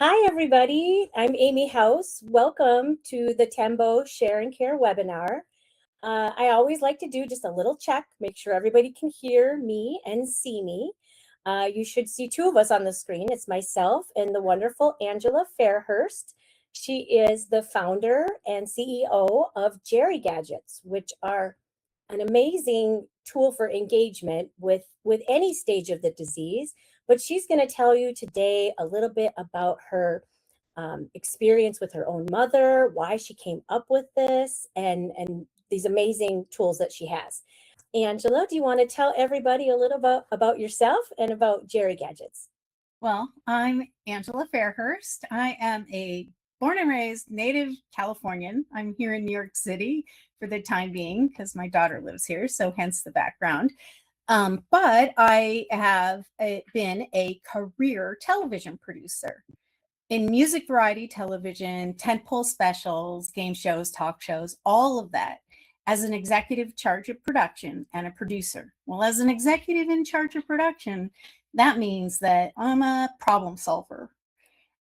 Hi, everybody. I'm Amy House. Welcome to the Tembo Share Care webinar. I always like to do just a little check, make sure everybody can hear me and see me. You should see two of us on the screen. It's myself and the wonderful Angela Fairhurst. She is the founder and CEO of Geri-Gadgets, which are an amazing tool for engagement with any stage of the disease. But she's going to tell you today a little bit about her experience with her own mother, why she came up with this, and these amazing tools that she has. Angela, do you want to tell everybody a little about yourself and about Geri-Gadgets? Well, I'm Angela Fairhurst. I am a born and raised native Californian. I'm here in New York City for the time being because my daughter lives here, so hence the background. But I have been a career television producer in music variety television, tentpole specials, game shows, talk shows, all of that as an executive charge of production and a producer. Well, as an executive in charge of production, that means that I'm a problem solver.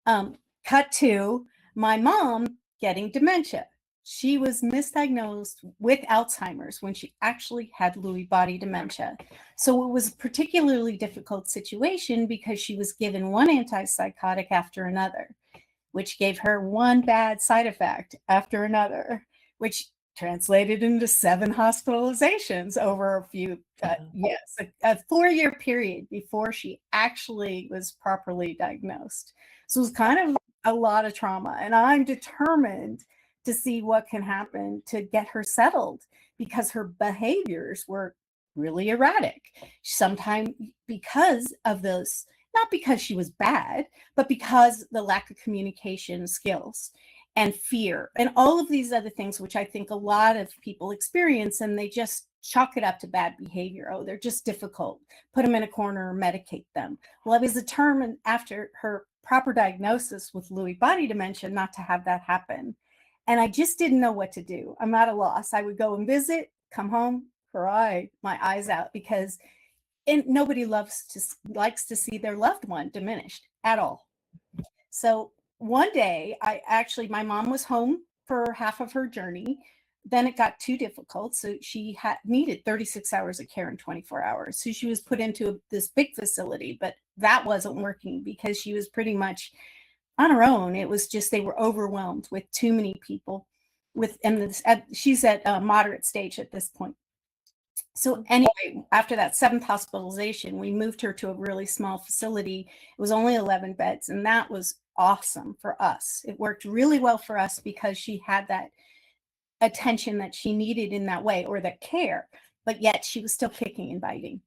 Cut to my mom getting dementia. She was misdiagnosed with Alzheimer's when she actually had Lewy body dementia. So it was a particularly difficult situation because she was given one antipsychotic after another, which gave her one bad side effect after another, which translated into 7 hospitalizations over a 4-year period before she actually was properly diagnosed. So it was kind of a lot of trauma, and I'm determined to see what can happen to get her settled because her behaviors were really erratic. Sometimes because of those, not because she was bad, but because the lack of communication skills and fear and all of these other things, which I think a lot of people experience, and they just chalk it up to bad behavior. Oh, they're just difficult. Put them in a corner or medicate them. Well, I was determined after her proper diagnosis with Lewy body dementia not to have that happen. And I just didn't know what to do. I'm at a loss. I would go and visit, come home, cry my eyes out because nobody likes to see their loved one diminished at all. So one day, my mom was home for half of her journey. Then it got too difficult. So she needed 36 hours of care in 24 hours. So she was put into this big facility, but that wasn't working because she was pretty much on her own. It was just, they were overwhelmed with too many people she's at a moderate stage at this point. So anyway, after that 7th hospitalization, we moved her to a really small facility. It was only 11 beds, and that was awesome for us. It worked really well for us because she had that attention that she needed in that way, or that care, but yet she was still kicking and biting.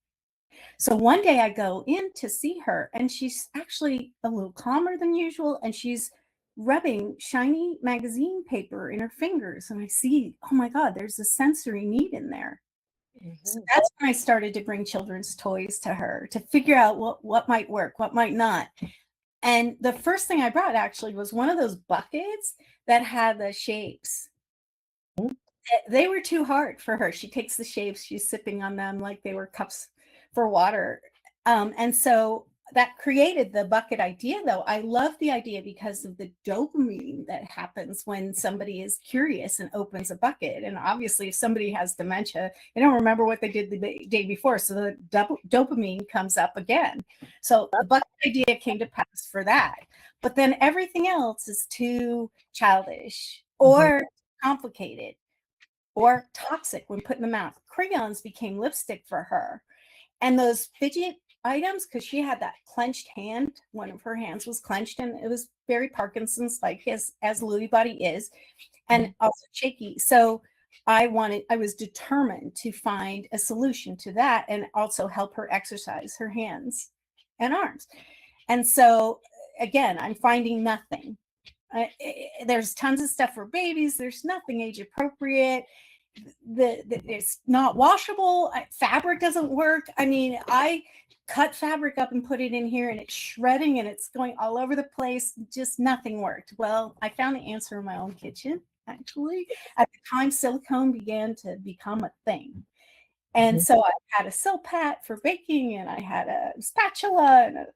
So one day I go in to see her, and she's actually a little calmer than usual, and she's rubbing shiny magazine paper in her fingers. And I see, oh my God, there's a sensory need in there. So that's when I started to bring children's toys to her to figure out what might work, what might not. And the first thing I brought actually was one of those buckets that had the shapes. They were too hard for her. She takes the shapes, she's sipping on them like they were cups for water. And so that created the bucket idea, though. I love the idea because of the dopamine that happens when somebody is curious and opens a bucket. And obviously, if somebody has dementia, they don't remember what they did the day before. So the dopamine comes up again. So the bucket idea came to pass for that. But then everything else is too childish or complicated or toxic when put in the mouth. Crayons became lipstick for her. And those fidget items, because she had that clenched hand, one of her hands was clenched, and it was very Parkinson's like as Lewy body is, and also shaky. So I was determined to find a solution to that and also help her exercise her hands and arms. And so again, I'm finding nothing. There's tons of stuff for babies. There's nothing age appropriate. It's not washable. Fabric doesn't work. I mean, I cut fabric up and put it in here, and it's shredding and it's going all over the place. Just nothing worked. Well, I found the answer in my own kitchen, actually. At the time, silicone began to become a thing. And so I had a Silpat for baking, and I had a spatula and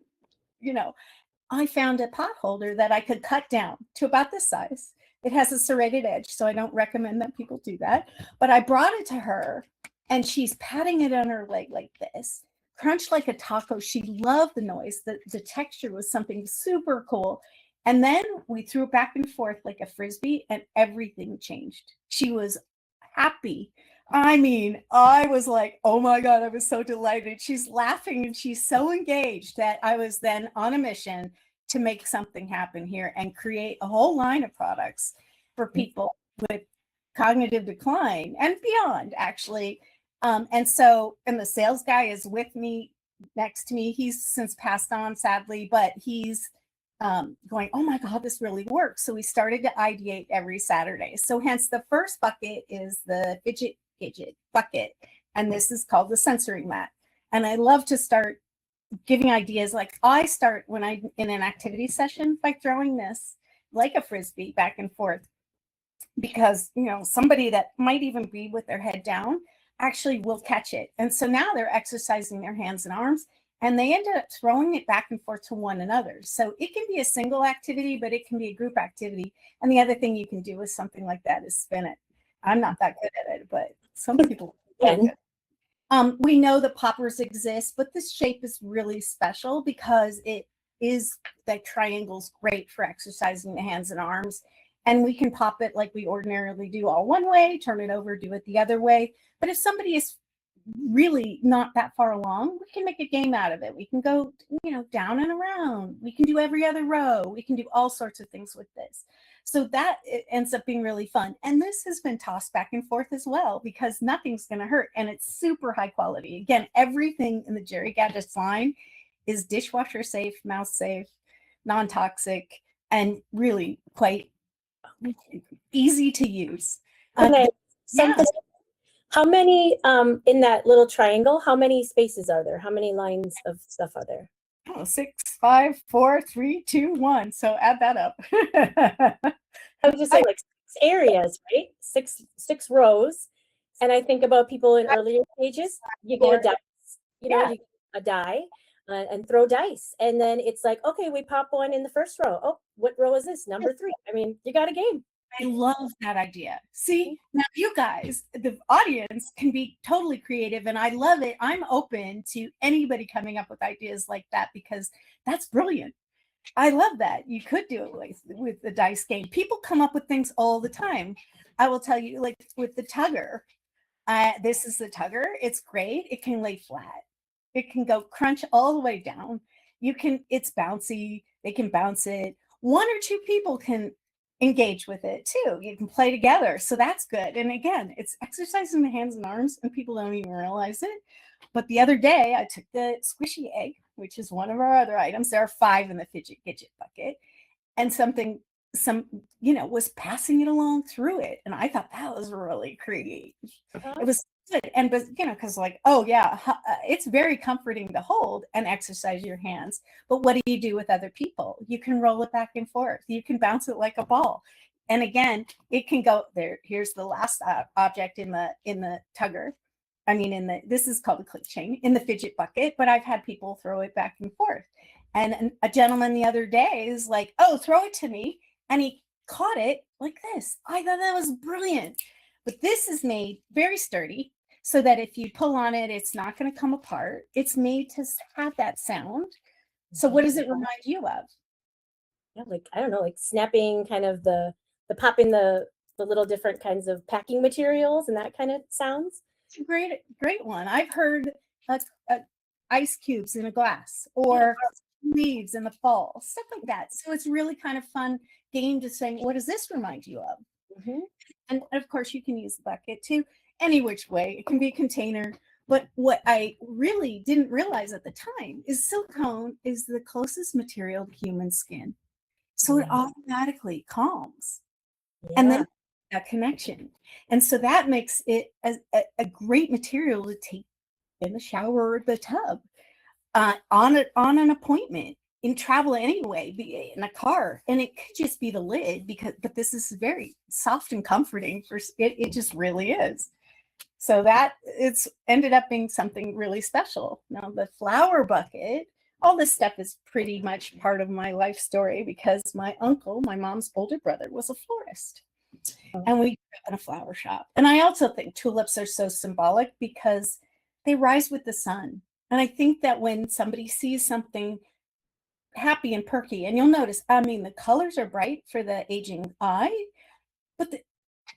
I found a pot holder that I could cut down to about this size. It has a serrated edge, so I don't recommend that people do that. But I brought it to her, and she's patting it on her leg like this, crunch like a taco. She loved the noise. The texture was something super cool. And then we threw it back and forth like a frisbee, and everything changed. She was happy. I mean, I was like, oh my God, I was so delighted. She's laughing and she's so engaged that I was then on a mission to make something happen here and create a whole line of products for people with cognitive decline and beyond, actually. And the sales guy is with me, next to me. He's since passed on, sadly, but he's going, oh my God, this really works. So we started to ideate every Saturday. So hence the first bucket is the fidget gadget bucket. And this is called the sensory mat. And I love to start giving ideas. Like I start when I'm in an activity session by throwing this like a frisbee back and forth, because, you know, somebody that might even be with their head down actually will catch it. And so now they're exercising their hands and arms, and they ended up throwing it back and forth to one another. So it can be a single activity, but it can be a group activity. And the other thing you can do with something like that is spin it. I'm not that good at it, but some people can. We know that poppers exist, but this shape is really special because it is that triangle's great for exercising the hands and arms. And we can pop it like we ordinarily do, all one way, turn it over, do it the other way. But if somebody is really not that far along, we can make a game out of it. We can go, you know, down and around. We can do every other row. We can do all sorts of things with this. So that it ends up being really fun. And this has been tossed back and forth as well, because nothing's going to hurt. And it's super high quality. Again, everything in the Geri-Gadgets line is dishwasher safe, mouse safe, non-toxic, and really quite easy to use. Okay. How many in that little triangle, how many spaces are there? How many lines of stuff are there? Oh, 6, 5, 4, 3, 2, 1. So add that up. I would just say like 6 areas, right? Six rows. And I think about people in earlier stages, you get a dice, you know, you get a die and throw dice. And then it's like, okay, we pop one in the first row. Oh, what row is this? Number 3. I mean, you got a game. I love that idea. See, now you guys, the audience can be totally creative, and I love it. I'm open to anybody coming up with ideas like that, because that's brilliant. I love that. You could do it with the dice game. People come up with things all the time. I will tell you, like with the tugger, this is the tugger. It's great. It can lay flat. It can go crunch all the way down. It's bouncy. They can bounce it. 1 or 2 people can engage with it too. You can play together. So that's good. And again, it's exercising the hands and arms, and people don't even realize it. But the other day I took the squishy egg, which is one of our other items. There are 5 in the fidget gadget bucket, and was passing it along through it. And I thought that was really creative. It was good. And, because like, oh yeah, it's very comforting to hold and exercise your hands. But what do you do with other people? You can roll it back and forth. You can bounce it like a ball. And again, it can go there. Here's the last object in the tugger. This is called a click chain in the fidget bucket, but I've had people throw it back and forth. And a gentleman the other day is like, oh, throw it to me. And he caught it like this. I thought that was brilliant. But this is made very sturdy so that if you pull on it, it's not going to come apart. It's made to have that sound. So what does it remind you of? Yeah, like, I don't know, like snapping, kind of the popping the little different kinds of packing materials and that kind of sounds. It's a great one. I've heard ice cubes in a glass, or leaves in the fall, stuff like that. So it's really kind of fun game to say, what does this remind you of? Mm-hmm. And of course, you can use the bucket too, any which way. It can be a container. But what I really didn't realize at the time is silicone is the closest material to human skin. So it automatically calms. Yeah. And then that connection. And so that makes it a great material to take in the shower or the tub, on an appointment, in travel anyway, be in a car. And it could just be the lid, but this is very soft and comforting for it. It just really is. So that it's ended up being something really special. Now the flower bucket, all this stuff is pretty much part of my life story because my uncle, my mom's older brother, was a florist. And we grew up in a flower shop. And I also think tulips are so symbolic because they rise with the sun. And I think that when somebody sees something happy and perky, and you'll notice, I mean, the colors are bright for the aging eye, but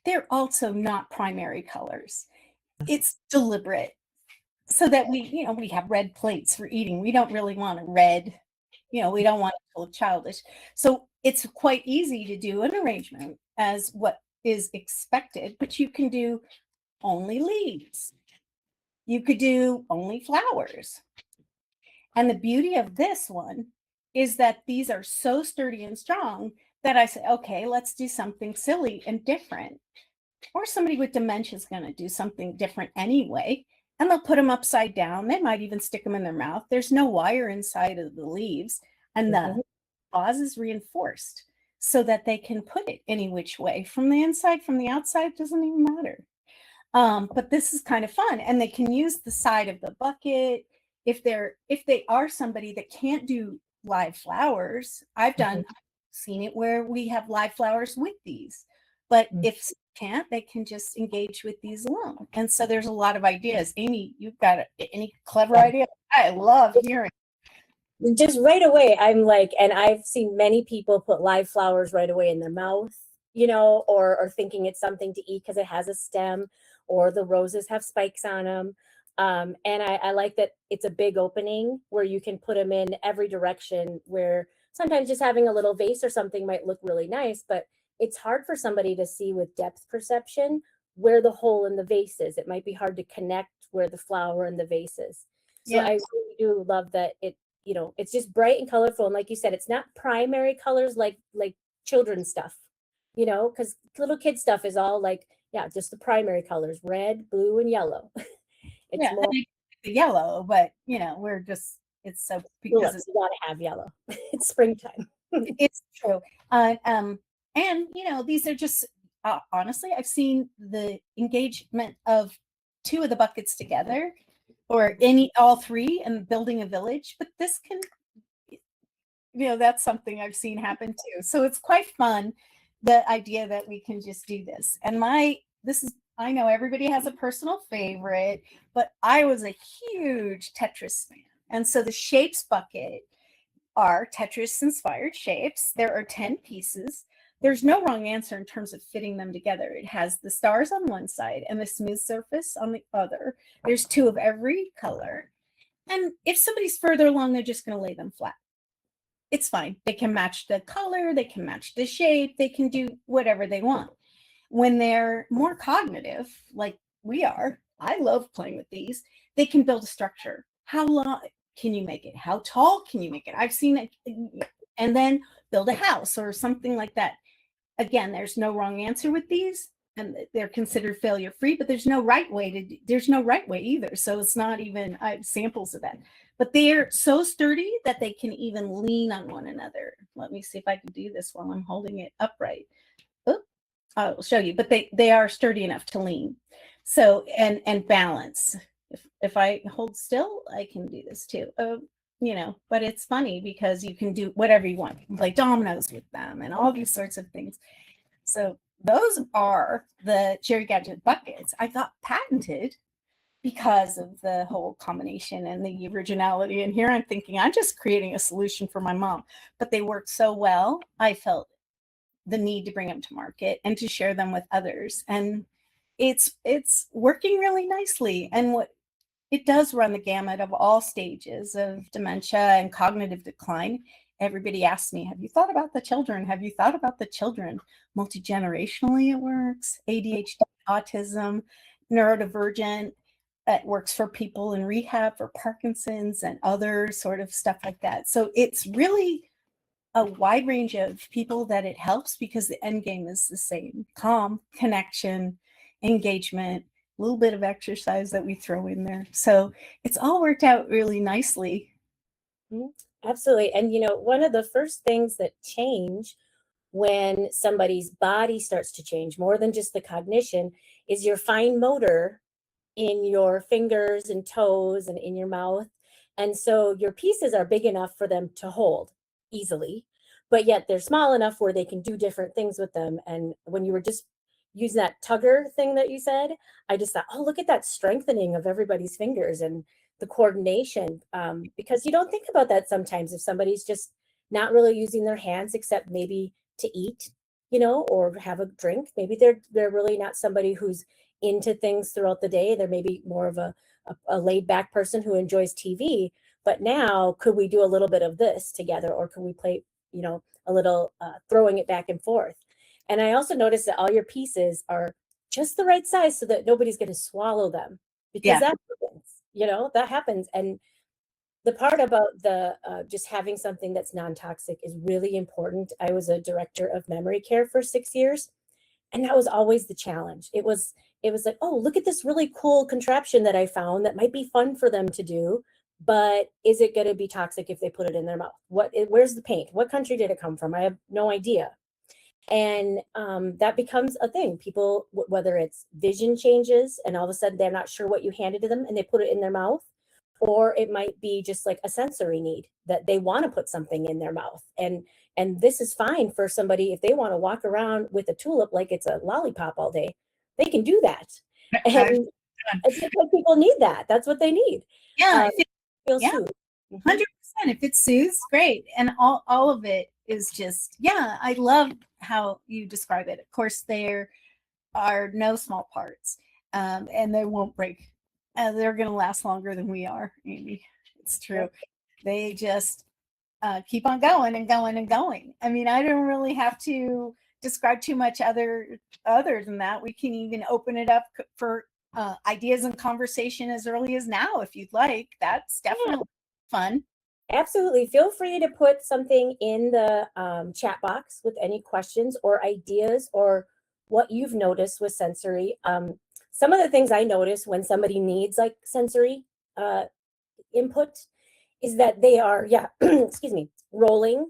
they're also not primary colors. It's deliberate so that we have red plates for eating. We don't really want a red, we don't want it to look childish. So it's quite easy to do an arrangement as what is expected, but you can do only leaves. You could do only flowers. And the beauty of this one is that these are so sturdy and strong that I say, okay, let's do something silly and different. Or somebody with dementia is going to do something different anyway, and they'll put them upside down. They might even stick them in their mouth. There's no wire inside of the leaves, and the vase is reinforced so that they can put it any which way, from the inside, from the outside, doesn't even matter. But this is kind of fun, and they can use the side of the bucket if they are somebody that can't do live flowers. I've seen it where we have live flowers with these, but if can't, they can just engage with these alone. And so there's a lot of ideas. Amy, you've got any clever idea? I love hearing. Just right away, I'm like, and I've seen many people put live flowers right away in their mouth, or thinking it's something to eat because it has a stem, or the roses have spikes on them. And I like that it's a big opening where you can put them in every direction, where sometimes just having a little vase or something might look really nice, but it's hard for somebody to see with depth perception where the hole in the vase is. It might be hard to connect where the flower and the vase is. So I really do love that it's just bright and colorful. And like you said, it's not primary colors like children's stuff, because little kid stuff is all like, just the primary colors, red, blue, and yellow. It's more the yellow, but it's so because you want to have yellow. It's springtime. It's true. And these are just honestly, I've seen the engagement of two of the buckets together, or all three, and building a village. But this can, that's something I've seen happen too. So it's quite fun, the idea that we can just do this. And I know everybody has a personal favorite, but I was a huge Tetris fan. And so the shapes bucket are Tetris inspired shapes. There are 10 pieces. There's no wrong answer in terms of fitting them together. It has the stars on one side and the smooth surface on the other. There's 2 of every color. And if somebody's further along, they're just going to lay them flat. It's fine. They can match the color. They can match the shape. They can do whatever they want. When they're more cognitive, like we are, I love playing with these. They can build a structure. How long can you make it? How tall can you make it? I've seen it. And then build a house or something like that. Again, there's no wrong answer with these, and they're considered failure free, but there's no right way either. So it's not even, I have samples of that, but they're so sturdy that they can even lean on one another. Let me see if I can do this while I'm holding it upright. I'll show you, but they are sturdy enough to lean. So, and balance. If I hold still, I can do this too. But it's funny because you can do whatever you want. You can play dominoes with them and all these sorts of things. So those are the Geri-Gadget buckets. I got patented because of the whole combination and the originality. And here I'm thinking, I'm just creating a solution for my mom, but they work so well. I felt the need to bring them to market and to share them with others. And it's working really nicely. And what it does run the gamut of all stages of dementia and cognitive decline. Everybody asks me, have you thought about the children? Have you thought about the children? Multi-generationally it works. ADHD, autism, neurodivergent. It works for people in rehab for Parkinson's and other sort of stuff like that. So it's really a wide range of people that it helps because the end game is the same. Calm, connection, engagement, a little bit of exercise that we throw in there. So it's all worked out really nicely. Absolutely. And, one of the first things that change when somebody's body starts to change, more than just the cognition, is your fine motor in your fingers and toes and in your mouth. And so your pieces are big enough for them to hold easily, but yet they're small enough where they can do different things with them. And when you were just using that tugger thing that you said, I just thought, oh, look at that strengthening of everybody's fingers and the coordination. Because you don't think about that sometimes if somebody's just not really using their hands except maybe to eat, or have a drink. Maybe they're really not somebody who's into things throughout the day. They're maybe more of a laid back person who enjoys TV. But now, could we do a little bit of this together, or can we play, a little throwing it back and forth? And I also noticed that all your pieces are just the right size so that nobody's going to swallow them, because that happens, that happens. And the part about the just having something that's non-toxic is really important. I was a director of memory care for 6 years, and that was always the challenge. It was like, oh, look at this really cool contraption that I found that might be fun for them to do, but is it going to be toxic if they put it in their mouth? Where's the paint? What country did it come from? I have no idea. And that becomes a thing. People, whether it's vision changes and all of a sudden they're not sure what you handed to them and they put it in their mouth, or it might be just like a sensory need that they want to put something in their mouth. And this is fine for somebody if they want to walk around with a tulip like it's a lollipop all day, they can do that. And it's because people need that. That's what they need. Yeah, feel soothed. 100%. If it soothes, great. And all of it is just, I love how you describe it. Of course, there are no small parts, and they won't break. They're going to last longer than we are, Amy. It's true. They just keep on going and going and going. I mean, I don't really have to describe too much other than that. We can even open it up for ideas and conversation as early as now, if you'd like. That's definitely fun. Absolutely. Feel free to put something in the chat box with any questions or ideas or what you've noticed with sensory. Some of the things I notice when somebody needs like sensory input is that they are, excuse me, rolling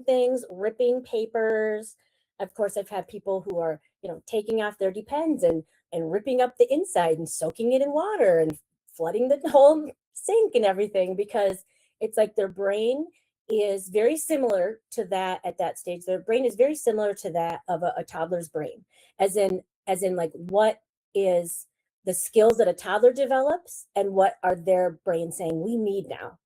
things, ripping papers. Of course, I've had people who are, taking off their Depends and ripping up the inside and soaking it in water and flooding the whole sink and everything, because it's like their brain is very similar to that at that stage. Their brain is very similar to that of a toddler's brain, as in like what is the skills that a toddler develops and what are their brain saying we need now.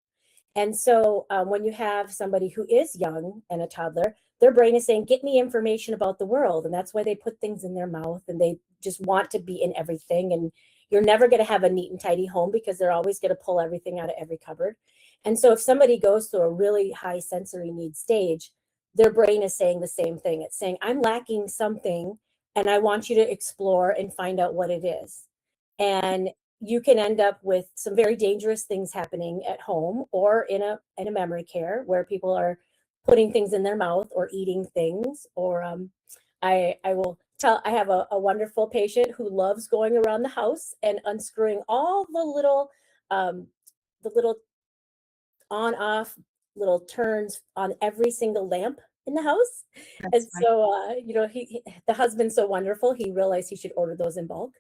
And so when you have somebody who is young and a toddler, their brain is saying, get me information about the world. And that's why they put things in their mouth and they just want to be in everything. And you're never going to have a neat and tidy home because they're always going to pull everything out of every cupboard. And so if somebody goes through a really high sensory need stage, their brain is saying the same thing. It's saying, I'm lacking something and I want you to explore and find out what it is. And you can end up with some very dangerous things happening at home or in a memory care where people are putting things in their mouth or eating things. Or I will tell, I have a wonderful patient who loves going around the house and unscrewing all the little on off little turns on every single lamp in the house. That's and so the husband's so wonderful, he realized he should order those in bulk.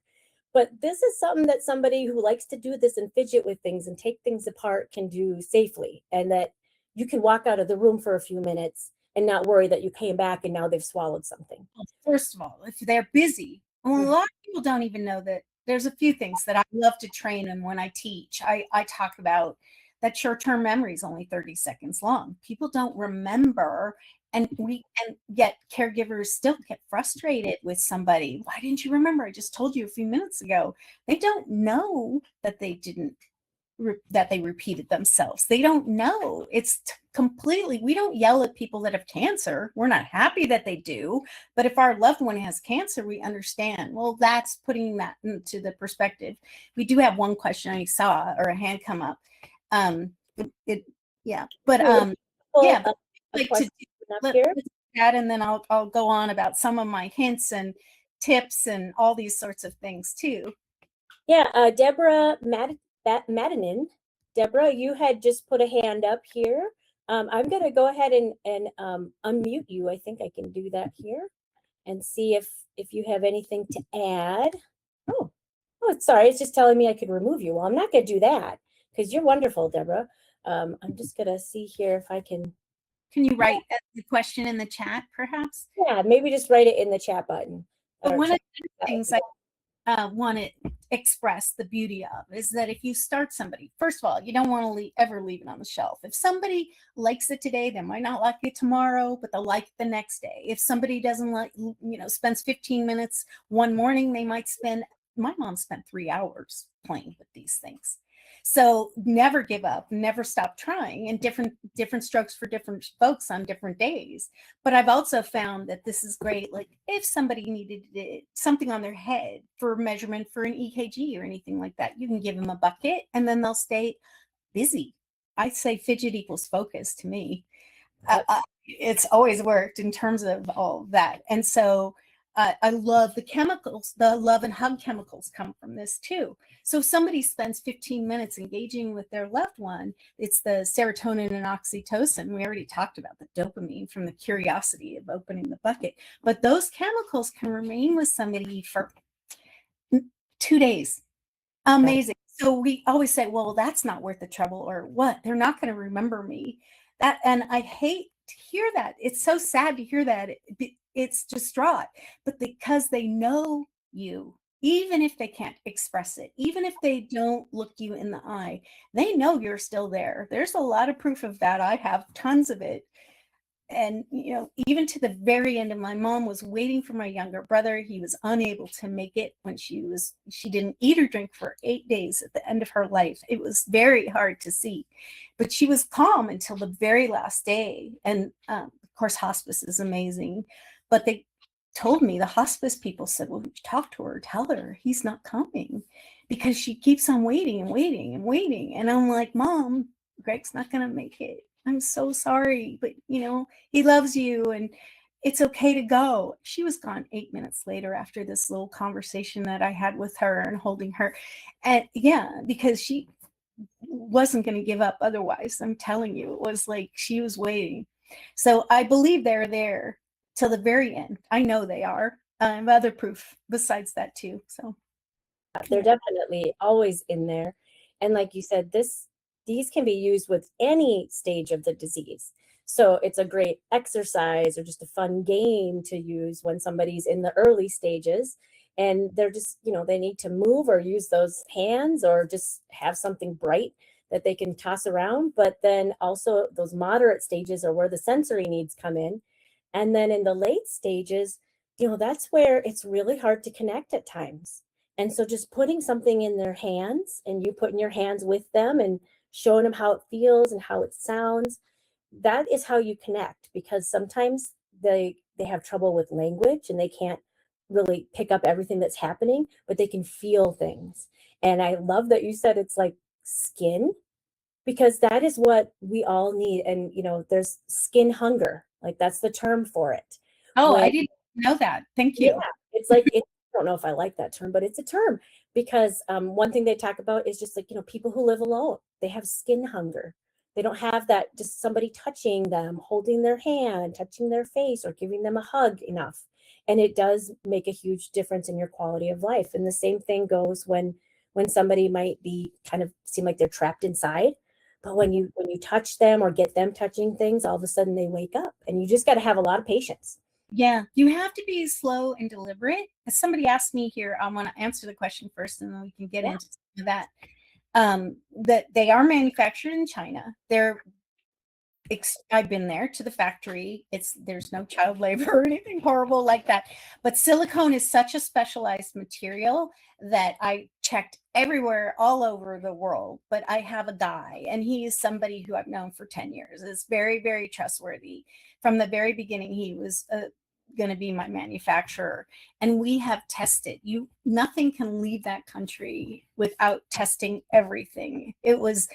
But this is something that somebody who likes to do this and fidget with things and take things apart can do safely, and that you can walk out of the room for a few minutes and not worry that you came back and now they've swallowed something. Well, first of all, if they're busy, a lot of people don't even know that there's a few things that I love to train them when I teach. I talk about that short-term memory is only 30 seconds long. People don't remember. And yet caregivers still get frustrated with somebody. Why didn't you remember? I just told you a few minutes ago. They don't know that they repeated themselves. They don't know. It's completely, we don't yell at people that have cancer. We're not happy that they do. But if our loved one has cancer, we understand. Well, that's putting that into the perspective. We do have one question I saw, or a hand come up. Like to let's that, and then I'll go on about some of my hints and tips and all these sorts of things too. Yeah, Deborah Madinen. Deborah, you had just put a hand up here. I'm going to go ahead and unmute you. I think I can do that here and see if you have anything to add. Oh, sorry. It's just telling me I could remove you. Well, I'm not going to do that because you're wonderful, Deborah. I'm just gonna see here if I can. Can you write the question in the chat, perhaps? Yeah, maybe just write it in the chat button. But Or one of chat the things I want to express the beauty of is that if you start somebody, first of all, you don't want to ever leave it on the shelf. If somebody likes it today, they might not like it tomorrow, but they'll like it the next day. If somebody doesn't like, spends 15 minutes one morning, they might spend, my mom spent 3 hours playing with these things. So never give up, never stop trying, and different strokes for different folks on different days. But I've also found that this is great. Like if somebody needed something on their head for measurement for an EKG or anything like that, you can give them a bucket and then they'll stay busy. I say fidget equals focus to me. It's always worked in terms of all that. And so I love the chemicals, the love and hug chemicals come from this too. So if somebody spends 15 minutes engaging with their loved one, it's the serotonin and oxytocin. We already talked about the dopamine from the curiosity of opening the bucket, but those chemicals can remain with somebody for 2 days. Amazing. So we always say, well, that's not worth the trouble, or what? They're not going to remember me. And I hate to hear that. It's so sad to hear that. It's distraught, but because they know you, even if they can't express it, even if they don't look you in the eye, they know you're still there. There's a lot of proof of that. I have tons of it. And, even to the very end, and my mom was waiting for my younger brother. He was unable to make it when she didn't eat or drink for 8 days at the end of her life. It was very hard to see, but she was calm until the very last day. And of course, hospice is amazing, but they told me, the hospice people said, well, talk to her, tell her he's not coming, because she keeps on waiting and waiting and waiting. And I'm like, Mom, Greg's not going to make it. I'm so sorry, but he loves you and it's okay to go. She was gone 8 minutes later after this little conversation that I had with her and holding her. And because she wasn't going to give up otherwise. I'm telling you, it was like she was waiting. So I believe they're there till the very end. I know they are. I have other proof besides that too. So they're definitely always in there. And like you said, these can be used with any stage of the disease. So it's a great exercise or just a fun game to use when somebody's in the early stages and they're just, they need to move or use those hands or just have something bright that they can toss around. But then also those moderate stages are where the sensory needs come in. And then in the late stages, that's where it's really hard to connect at times. And so just putting something in their hands and you putting your hands with them and showing them how it feels and how it sounds, that is how you connect, because sometimes they have trouble with language and they can't really pick up everything that's happening, but they can feel things. And I love that you said it's like skin, because that is what we all need. And there's skin hunger, like that's the term for it. Oh, I didn't know that. Thank you. Yeah, it's like I don't know if I like that term, but it's a term, because one thing they talk about is just like, people who live alone, they have skin hunger. They don't have that, just somebody touching them, holding their hand, touching their face, or giving them a hug enough. And it does make a huge difference in your quality of life. And the same thing goes when somebody might be kind of seem like they're trapped inside. But when you touch them or get them touching things, all of a sudden they wake up, and you just got to have a lot of patience. Yeah, you have to be slow and deliberate. As somebody asked me here, I want to answer the question first, and then we can get into that. That they are manufactured in China. I've been there to the factory. There's no child labor or anything horrible like that. But silicone is such a specialized material that I checked everywhere, all over the world. But I have a guy, and he is somebody who I've known for 10 years. It's very, very trustworthy. From the very beginning, he was going to be my manufacturer, and we have tested. Nothing can leave that country without testing everything. It was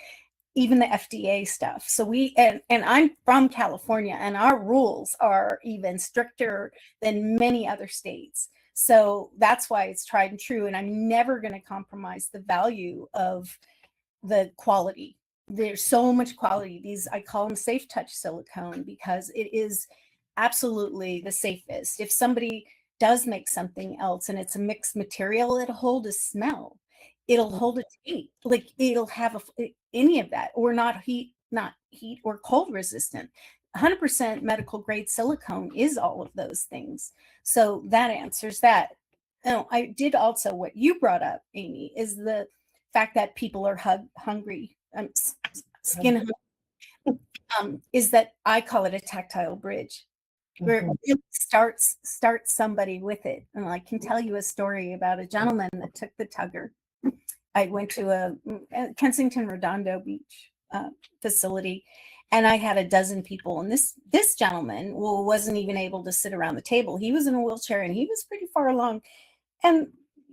even the FDA stuff. So and I'm from California, and our rules are even stricter than many other states. So that's why it's tried and true. And I'm never going to compromise the value of the quality. There's so much quality. I call them safe touch silicone, because it is absolutely the safest. If somebody does make something else and it's a mixed material, it'll hold a smell. it'll hold its heat. Like it'll have any of that, or not heat or cold resistant. 100% medical grade silicone is all of those things. So that answers that. Oh, I did also, what you brought up, Amy, is the fact that people are hungry, skin hungry, is that I call it a tactile bridge, where it starts somebody with it. And I can tell you a story about a gentleman that took the tugger. I went to a Kensington Redondo Beach facility, and I had a dozen people. And this gentleman wasn't even able to sit around the table. He was in a wheelchair, and he was pretty far along. And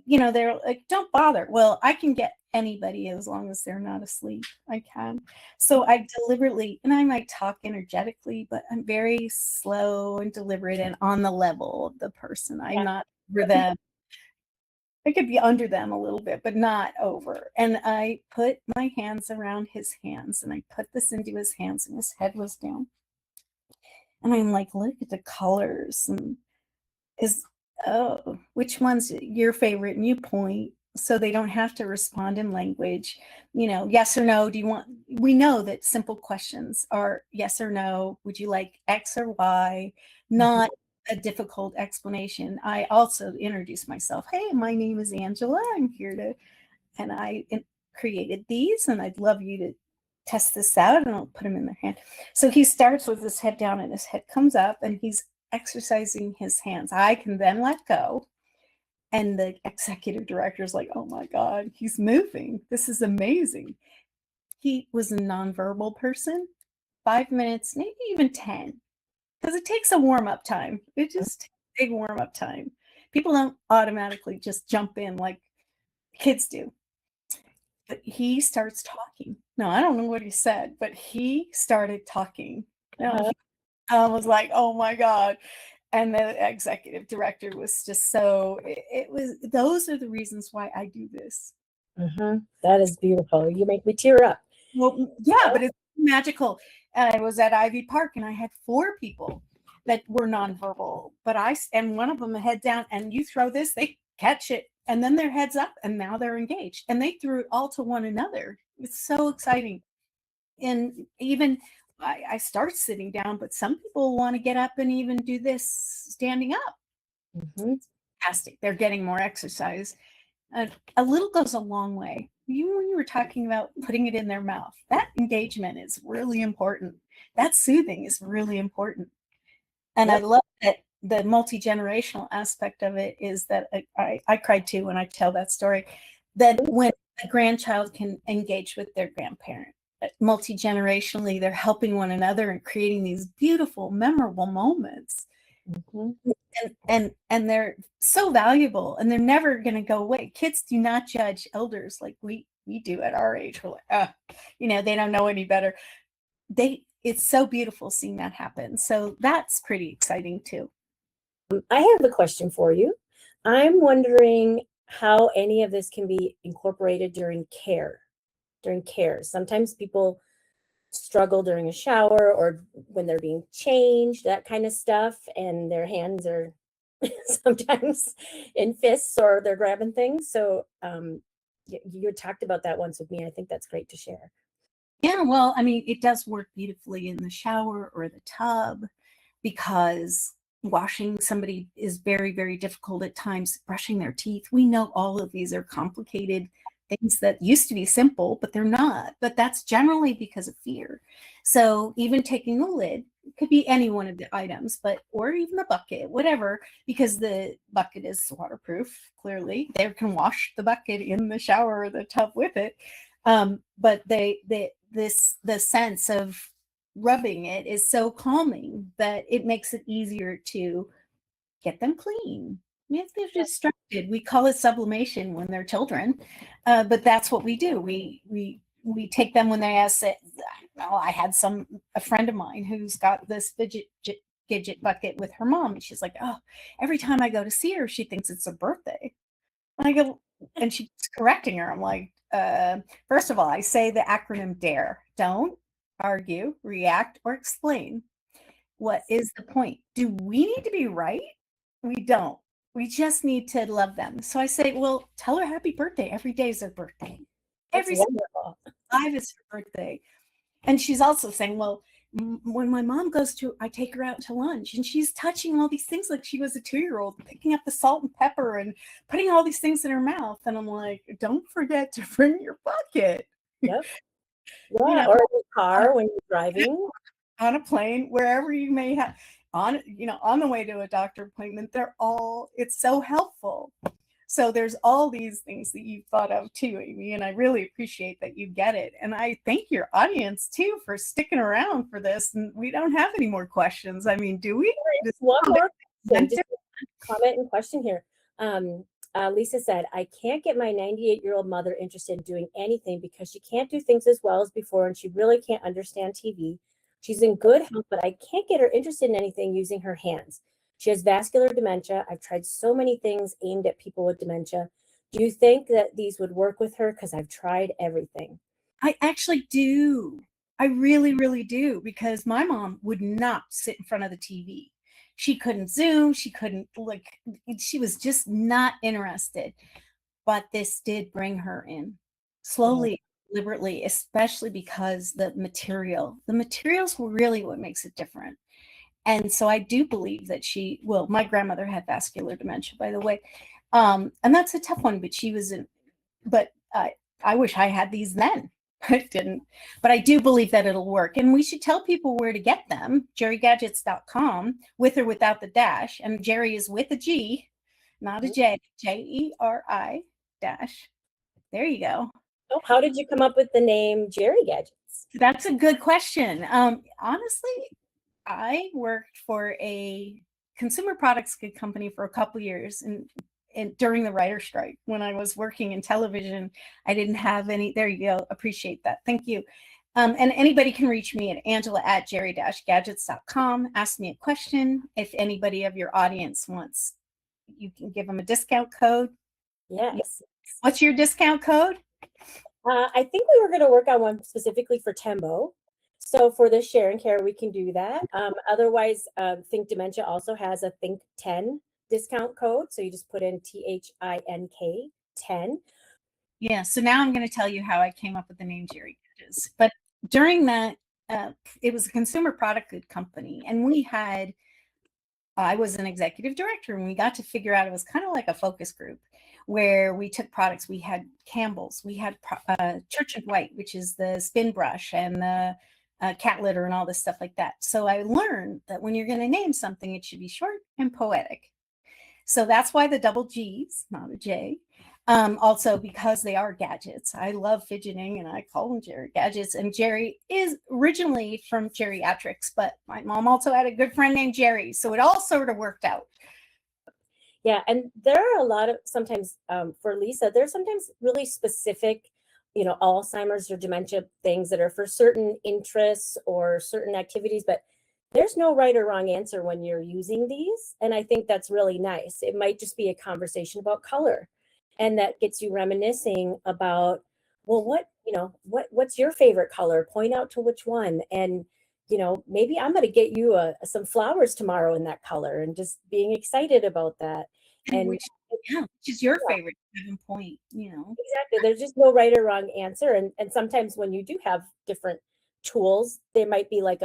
they're like, "Don't bother." Well, I can get anybody as long as they're not asleep. I can. So I deliberately, and I might talk energetically, but I'm very slow and deliberate and on the level of the person. I'm not over them. I could be under them a little bit, but not over. And I put my hands around his hands, and I put this into his hands, and his head was down. And I'm like, "Look at the colors, and which one's your favorite?" And you point, so they don't have to respond in language. Yes or no. We know that simple questions are yes or no. Would you like X or Y? Not a difficult explanation. I also introduce myself. "Hey, my name is Angela. I'm here and I created these, and I'd love you to test this out," and I'll put them in their hand. So he starts with his head down, and his head comes up, and he's exercising his hands. I can then let go. And the executive director is like, "Oh my God, he's moving. This is amazing." He was a nonverbal person. 5 minutes, maybe even 10, because it takes a warm-up time. It just takes a big warm-up time. People don't automatically just jump in like kids do. But he starts talking. No, I don't know what he said, but he started talking. I was like, "Oh my God." And the executive director was just those are the reasons why I do this. That is beautiful. You make me tear up. Well, yeah, but it's magical. I was at Ivy Park, and I had 4 people that were nonverbal, and one of them head down, and you throw this, they catch it, and then their heads up, and now they're engaged, and they threw it all to one another. It's so exciting. And even I start sitting down, but some people want to get up and even do this standing up. Fantastic. They're getting more exercise. A little goes a long way. When you were talking about putting it in their mouth, that engagement is really important. That soothing is really important. And I love that the multi-generational aspect of it is that I cried too when I tell that story, that when a grandchild can engage with their grandparent, multi-generationally, they're helping one another and creating these beautiful, memorable moments. And they're so valuable, and they're never going to go away. Kids do not judge elders like we do at our age. We're like, they don't know any better. It's so beautiful seeing that happen. So that's pretty exciting too. I have a question for you. I'm wondering how any of this can be incorporated during care. Sometimes people struggle during a shower or when they're being changed, that kind of stuff, and their hands are sometimes in fists or they're grabbing things. So you talked about that once with me. I think that's great to share. Yeah, well, I mean, it does work beautifully in the shower or the tub, because washing somebody is very, very difficult at times. Brushing their teeth. We know all of these are complicated things that used to be simple, but they're not. But that's generally because of fear. So even taking the lid, could be any one of the items, or even the bucket, whatever, because the bucket is waterproof. Clearly, they can wash the bucket in the shower or the tub with it. But the sense of rubbing it is so calming that it makes it easier to get them clean. If they're distracted, we call it sublimation when they're children, but that's what we do. We take them when they ask it. I had a friend of mine who's got this fidget bucket with her mom, and she's like, "Oh, every time I go to see her, she thinks it's a birthday." And I go, and she's correcting her. I'm like, first of all, I say the acronym DARE: don't argue, react, or explain. What is the point? Do we need to be right? We don't. We just need to love them. So I say, well, tell her happy birthday. Every day is her birthday. That's Every wonderful. live is her birthday. And she's also saying, well, when my mom goes to, I take her out to lunch and she's touching all these things like she was a 2-year-old, picking up the salt and pepper and putting all these things in her mouth. And I'm like, don't forget to bring your bucket. Yep. You Yeah. know, Or in the car when you're driving. on a plane, wherever you may have on, on the way to a doctor appointment, it's so helpful. So there's all these things that you've thought of too, Amy, and I really appreciate that you get it. And I thank your audience too for sticking around for this. And we don't have any more questions. I mean, do we? One more question, just a comment and question here. Lisa said, I can't get my 98-year-old mother interested in doing anything because she can't do things as well as before and she really can't understand TV. She's in good health, but I can't get her interested in anything using her hands. She has vascular dementia. I've tried so many things aimed at people with dementia. Do you think that these would work with her? Because I've tried everything. I actually do. I really, really do, because my mom would not sit in front of the TV. She couldn't Zoom. She couldn't she was just not interested. But this did bring her in slowly, deliberately, especially because the materials were really what makes it different. And so I do believe that my grandmother had vascular dementia, by the way. And that's a tough one, but I wish I had these then. I didn't, but I do believe that it'll work. And we should tell people where to get them. Geri-Gadgets.com, with or without the dash. And Geri is with a G, not a J, Jeri dash. There you go. Oh, how did you come up with the name Geri-Gadgets? That's a good question. Honestly, I worked for a consumer products good company for a couple years, and during the writer strike, when I was working in television, I didn't have any. There you go. Appreciate that. Thank you. And anybody can reach me at angela@geri-gadgets.com. Ask me a question. If anybody of your audience wants, you can give them a discount code. Yes. What's your discount code? I think we were going to work on one specifically for Tembo. So for the Share and Care, we can do that. Otherwise, Think Dementia also has a Think 10 discount code. So you just put in THINK 10. Yeah. So now I'm going to tell you how I came up with the name Geri-Gadgets. But during that, it was a consumer product good company, and I was an executive director, and we got to figure out, it was kind of like a focus group where we took products. We had Campbell's, we had Church and White, which is the spin brush and the cat litter and all this stuff like that. So I learned that when you're going to name something, it should be short and poetic. So that's why the double G's, not a J. Also because they are gadgets. I love fidgeting, and I call them Geri-Gadgets. And Geri is originally from geriatrics, but my mom also had a good friend named Geri. So it all sort of worked out. Yeah. And there are a lot of, sometimes for Lisa, there's sometimes really specific, Alzheimer's or dementia things that are for certain interests or certain activities, but there's no right or wrong answer when you're using these. And I think that's really nice. It might just be a conversation about color. And that gets you reminiscing about, well, what's your favorite color? Point out to which one. And, maybe I'm going to get you some flowers tomorrow in that color, and just being excited about that. And which is your favorite 7 point, Exactly. There's just no right or wrong answer. And sometimes when you do have different tools, they might be like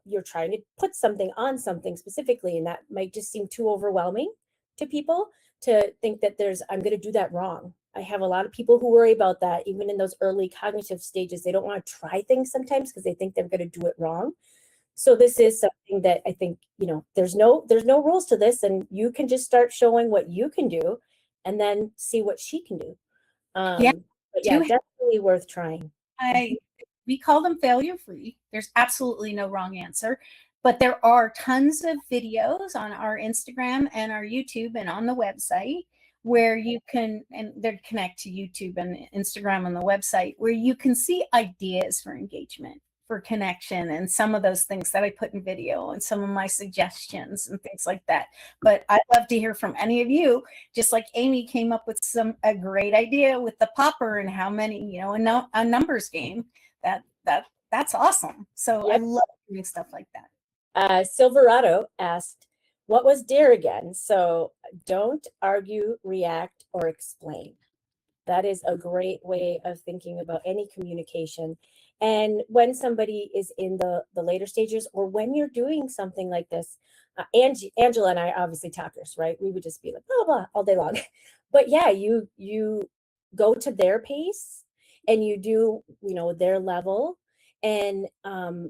you're trying to put something on something specifically, and that might just seem too overwhelming to people to think that I'm going to do that wrong. I have a lot of people who worry about that, even in those early cognitive stages. They don't want to try things sometimes because they think they're going to do it wrong. So this is something that I think, there's no rules to this, and you can just start showing what you can do and then see what she can do. But yeah, definitely worth trying. We call them failure free. There's absolutely no wrong answer, but there are tons of videos on our Instagram and our YouTube and on the website where you can, and they connect to YouTube and Instagram on the website, where you can see ideas for engagement, for connection, and some of those things that I put in video, and some of my suggestions and things like that. But I'd love to hear from any of you, just like Amy came up with a great idea with the popper and how many, a numbers game. That's awesome. So I love doing stuff like that. Silverado asked, what was dear again? So don't argue, react, or explain. That is a great way of thinking about any communication. And when somebody is in the later stages, or when you're doing something like this, Angela and I obviously talkers, right? We would just be like blah blah all day long. But yeah, you go to their pace and you do, you know, their level, and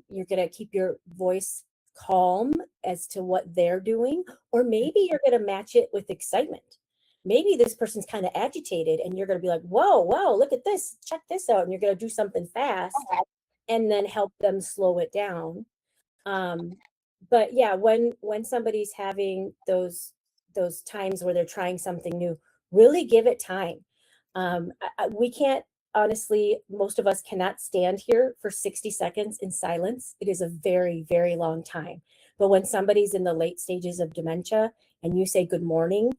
you're gonna keep your voice calm as to what they're doing, or maybe you're gonna match it with excitement. Maybe this person's kind of agitated and you're going to be like, whoa, whoa, look at this, check this out. And you're going to do something fast and then help them slow it down. But yeah, when somebody's having those times where they're trying something new, really give it time. We can't, honestly, most of us cannot stand here for 60 seconds in silence. It is a very, very long time. But when somebody's in the late stages of dementia and you say good morning,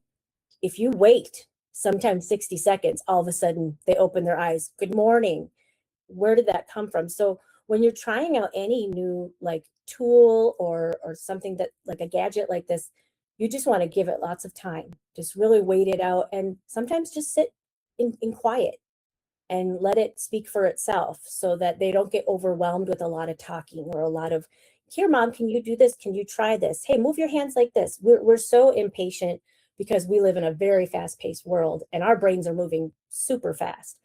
if you wait sometimes 60 seconds, all of a sudden they open their eyes. Good morning. Where did that come from? So when you're trying out any new like tool or something that like a gadget like this, you just want to give it lots of time. Just really wait it out, and sometimes just sit in quiet and let it speak for itself so that they don't get overwhelmed with a lot of talking or a lot of, here, mom, can you do this? Can you try this? Hey, move your hands like this. We're so impatient because we live in a very fast-paced world and our brains are moving super fast.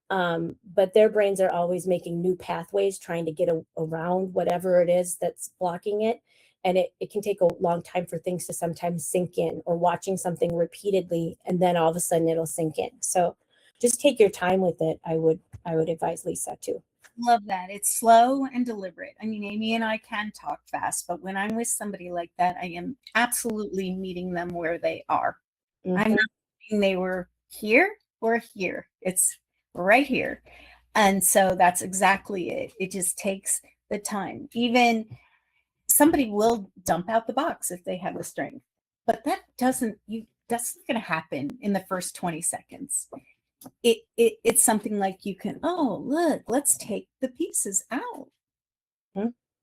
But their brains are always making new pathways, trying to get around whatever it is that's blocking it. And it can take a long time for things to sometimes sink in, or watching something repeatedly and then all of a sudden it'll sink in. So just take your time with it. I would advise Lisa too. Love that. It's slow and deliberate. I mean, Amy and I can talk fast, but when I'm with somebody like that, I am absolutely meeting them where they are. I'm not thinking they were here or here. It's right here. And so that's exactly it. It just takes the time. Even somebody will dump out the box if they have the strength, but that's not going to happen in the first 20 seconds. It's something like you can, oh, look, let's take the pieces out.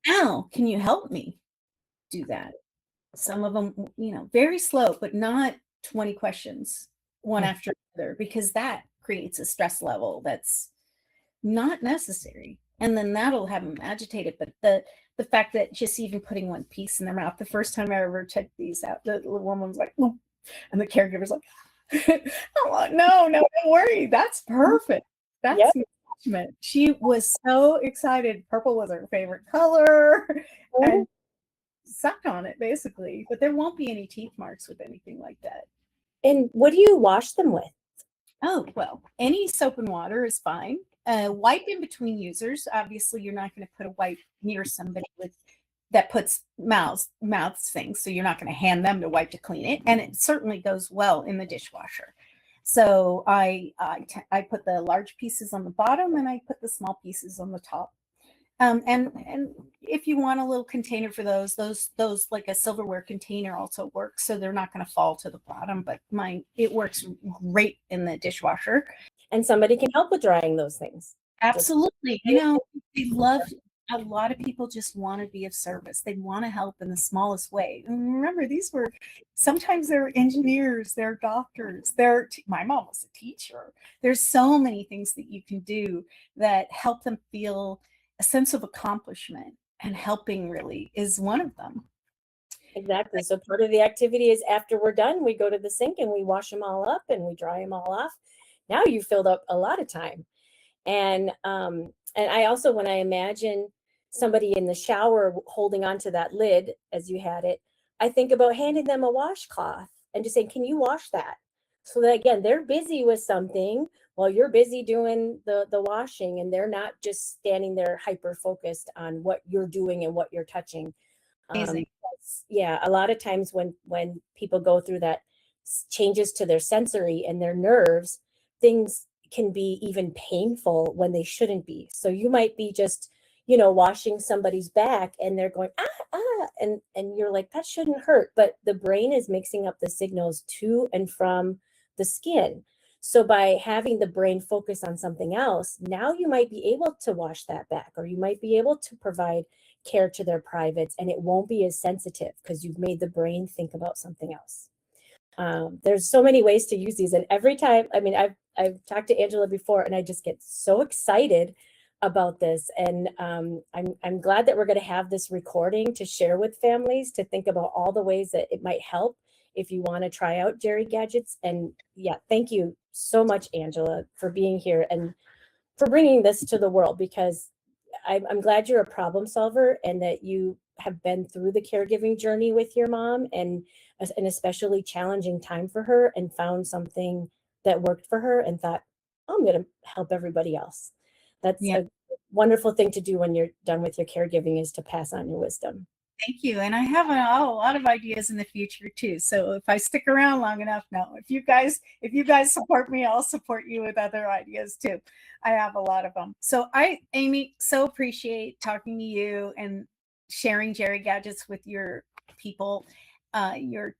Now, can you help me do that? Some of them, you know, very slow, but not 20 questions one after another, because that creates a stress level that's not necessary. And then that'll have them agitated. But the fact that just even putting one piece in their mouth, the first time I ever checked these out, the woman's like, oh, and the caregiver's like, I'm like, no, don't worry. That's perfect. That's management. She was so excited. Purple was her favorite color and sucked on it basically. But there won't be any teeth marks with anything like that. And what do you wash them with? Oh, well, any soap and water is fine. Wipe in between users. Obviously, you're not going to put a wipe near somebody that puts mouths things, so you're not going to hand them the wipe to clean it, and it certainly goes well in the dishwasher. So I put the large pieces on the bottom and I put the small pieces on the top. And if you want a little container for those like a silverware container also works, so they're not going to fall to the bottom, but it works great in the dishwasher. And somebody can help with drying those things. Absolutely. You know, a lot of people just want to be of service. They want to help in the smallest way. And remember, sometimes they're engineers, they're doctors, my mom was a teacher. There's so many things that you can do that help them feel a sense of accomplishment, and helping really is one of them. Exactly. So part of the activity is after we're done, we go to the sink and we wash them all up and we dry them all off. Now you filled up a lot of time. And I also, when I imagine somebody in the shower holding onto that lid as you had it, I think about handing them a washcloth and just saying, can you wash that? So that, again, they're busy with something while you're busy doing the washing, and they're not just standing there hyper focused on what you're doing and what you're touching. Yeah, a lot of times when people go through that changes to their sensory and their nerves, things can be even painful when they shouldn't be. So you might be just, washing somebody's back and they're going, and you're like, that shouldn't hurt. But the brain is mixing up the signals to and from the skin. So by having the brain focus on something else, now you might be able to wash that back, or you might be able to provide care to their privates, and it won't be as sensitive because you've made the brain think about something else. There's so many ways to use these, and every time, I mean, I've talked to Angela before, and I just get so excited about this, and I'm glad that we're going to have this recording to share with families to think about all the ways that it might help if you want to try out Geri-Gadgets. And yeah, thank you so much, Angela, for being here and for bringing this to the world, because I'm glad you're a problem solver and that you have been through the caregiving journey with your mom, and an especially challenging time for her, and found something that worked for her and thought, oh, I'm going to help everybody else. That's a wonderful thing to do when you're done with your caregiving, is to pass on your wisdom. Thank you. And I have a lot of ideas in the future too. So if I stick around long enough, no, if you guys support me, I'll support you with other ideas too. I have a lot of them. So Amy, so appreciate talking to you and sharing Geri-Gadgets with your people. You're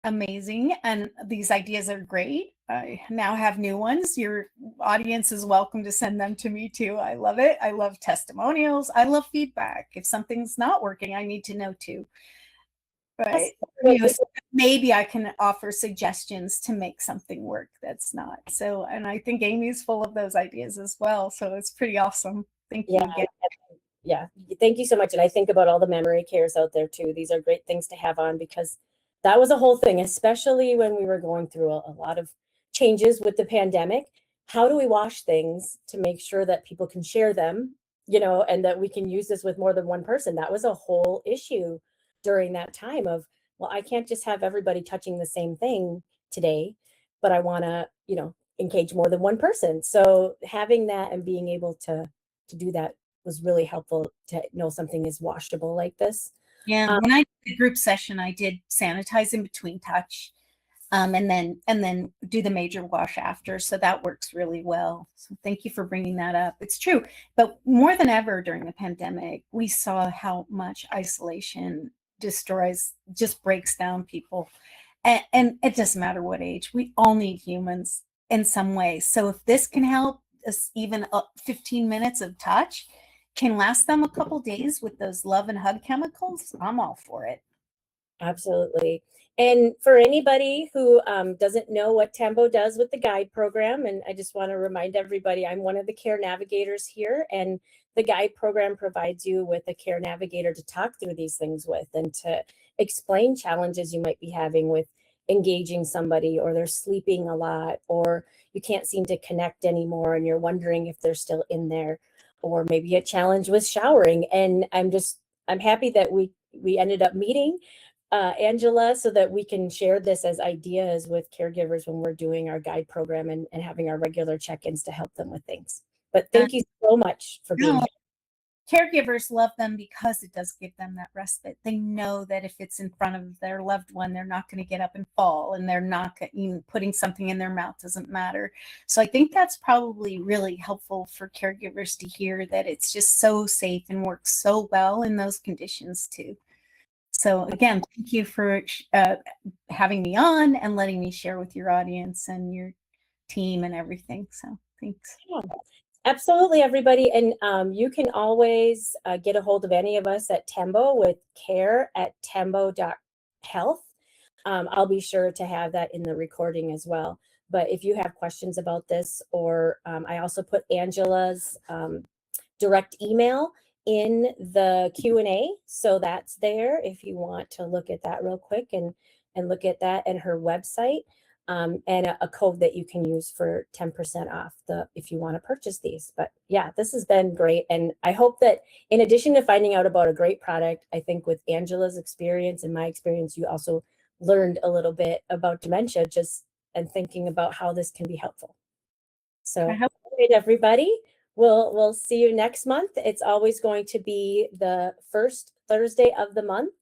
amazing, and these ideas are great. I now have new ones. Your audience is welcome to send them to me too. I love it. I love testimonials. I love feedback. If something's not working, I need to know too. Right? Maybe I can offer suggestions to make something work that's not. So, and I think Amy's full of those ideas as well. So it's pretty awesome. Thank you again. Yeah, thank you so much. And I think about all the memory cares out there too. These are great things to have on, because that was a whole thing, especially when we were going through a lot of changes with the pandemic. How do we wash things to make sure that people can share them, and that we can use this with more than one person? That was a whole issue during that time of, well, I can't just have everybody touching the same thing today, but I want to, engage more than one person. So having that and being able to do that was really helpful, to know something is washable like this. Yeah, when I did the group session, I did sanitize in between touch, and then do the major wash after. So that works really well. So thank you for bringing that up. It's true, but more than ever during the pandemic, we saw how much isolation just breaks down people, and it doesn't matter what age. We all need humans in some way. So if this can help us, even 15 minutes of touch can last them a couple days with those love and hug chemicals, I'm all for it. Absolutely. And for anybody who doesn't know what Tembo does with the guide program, and I just want to remind everybody, I'm one of the care navigators here, and the guide program provides you with a care navigator to talk through these things with, and to explain challenges you might be having with engaging somebody, or they're sleeping a lot, or you can't seem to connect anymore and you're wondering if they're still in there, or maybe a challenge with showering. And I'm happy that we ended up meeting Angela, so that we can share this as ideas with caregivers when we're doing our guide program, and having our regular check-ins to help them with things. But thank you so much for being here. Caregivers love them because it does give them that respite. They know that if it's in front of their loved one, they're not going to get up and fall, and they're not even putting something in their mouth doesn't matter. So I think that's probably really helpful for caregivers to hear, that it's just so safe and works so well in those conditions too. So again, thank you for having me on and letting me share with your audience and your team and everything. So thanks. Yeah. Absolutely, everybody. And you can always get a hold of any of us at Tembo with care@tembo.health. I'll be sure to have that in the recording as well. But if you have questions about this, or I also put Angela's direct email in the Q&A. So that's there if you want to look at that real quick, and look at that, and her website. And a code that you can use for 10% off if you want to purchase these. But yeah, this has been great. And I hope that in addition to finding out about a great product, I think with Angela's experience and my experience, you also learned a little bit about dementia, and thinking about how this can be helpful. So all right, everybody, we'll see you next month. It's always going to be the first Thursday of the month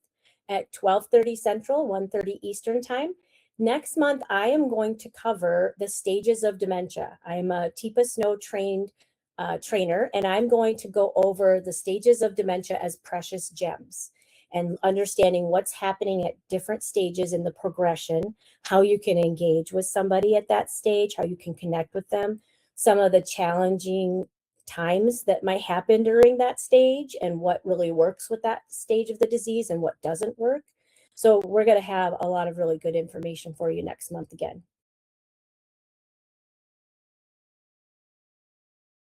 at 12:30 Central, 1:30 Eastern time. Next month, I am going to cover the stages of dementia. I'm a TIPA Snow trained trainer, and I'm going to go over the stages of dementia as precious gems, and understanding what's happening at different stages in the progression, how you can engage with somebody at that stage, how you can connect with them, some of the challenging times that might happen during that stage and what really works with that stage of the disease and what doesn't work. So we're going to have a lot of really good information for you next month again.